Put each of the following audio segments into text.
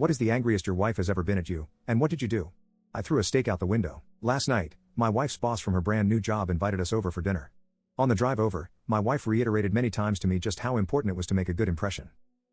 What is the angriest your wife has ever been at you, and what did you do? I threw a steak out the window. Last night, my wife's boss from her brand new job invited us over for dinner. On the drive over, my wife reiterated many times to me just how important it was to make a good impression.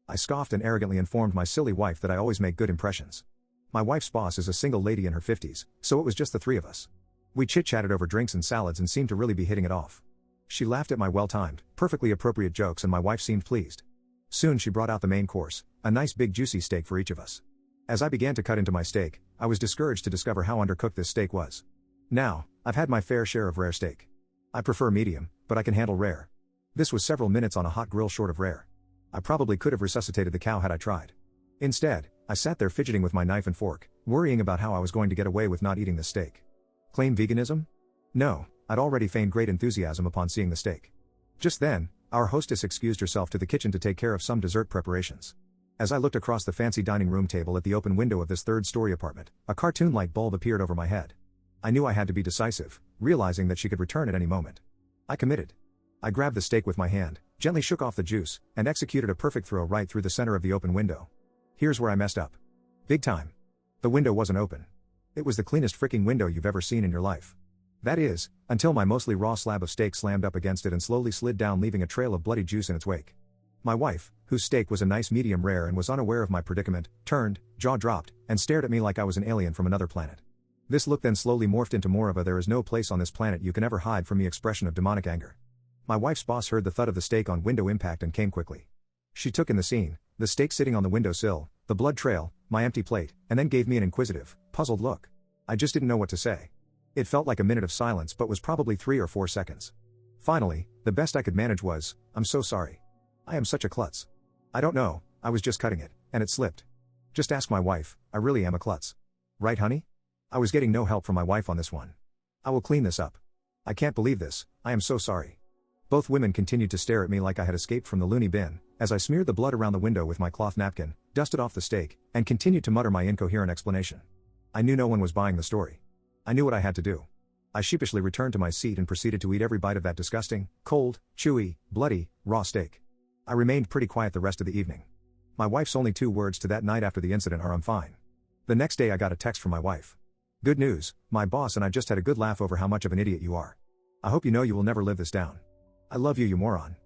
I scoffed and arrogantly informed my silly wife that I always make good impressions. My wife's boss is a single lady in her 50s, so it was just the three of us. We chit-chatted over drinks and salads and seemed to really be hitting it off. She laughed at my well-timed, perfectly appropriate jokes and my wife seemed pleased. Soon she brought out the main course, a nice big juicy steak for each of us. As I began to cut into my steak, I was discouraged to discover how undercooked this steak was. Now, I've had my fair share of rare steak. I prefer medium, but I can handle rare. This was several minutes on a hot grill short of rare. I probably could have resuscitated the cow had I tried. Instead, I sat there fidgeting with my knife and fork, worrying about how I was going to get away with not eating this steak. Claim veganism? No, I'd already feigned great enthusiasm upon seeing the steak. Just then, our hostess excused herself to the kitchen to take care of some dessert preparations. As I looked across the fancy dining room table at the open window of this third-story apartment, a cartoon light bulb appeared over my head. I knew I had to be decisive, realizing that she could return at any moment. I committed. I grabbed the steak with my hand, gently shook off the juice, and executed a perfect throw right through the center of the open window. Here's where I messed up. Big time. The window wasn't open. It was the cleanest freaking window you've ever seen in your life. That is, until my mostly raw slab of steak slammed up against it and slowly slid down, leaving a trail of bloody juice in its wake. My wife, whose steak was a nice medium rare and was unaware of my predicament, turned, jaw dropped, and stared at me like I was an alien from another planet. This look then slowly morphed into more of a "there is no place on this planet you can ever hide from me" expression of demonic anger. My wife's boss heard the thud of the steak on window impact and came quickly. She took in the scene, the steak sitting on the windowsill, the blood trail, my empty plate, and then gave me an inquisitive, puzzled look. I just didn't know what to say. It felt like a minute of silence but was probably 3 or 4 seconds. Finally, the best I could manage was, "I'm so sorry. I am such a klutz. I don't know, I was just cutting it, and it slipped. Just ask my wife, I really am a klutz. Right, honey?" I was getting no help from my wife on this one. "I will clean this up. I can't believe this, I am so sorry." Both women continued to stare at me like I had escaped from the loony bin, as I smeared the blood around the window with my cloth napkin, dusted off the steak, and continued to mutter my incoherent explanation. I knew no one was buying the story. I knew what I had to do. I sheepishly returned to my seat and proceeded to eat every bite of that disgusting, cold, chewy, bloody, raw steak. I remained pretty quiet the rest of the evening. My wife's only 2 words to that night after the incident are "I'm fine." The next day I got a text from my wife. "Good news, my boss and I just had a good laugh over how much of an idiot you are. I hope you know you will never live this down. I love you, you moron."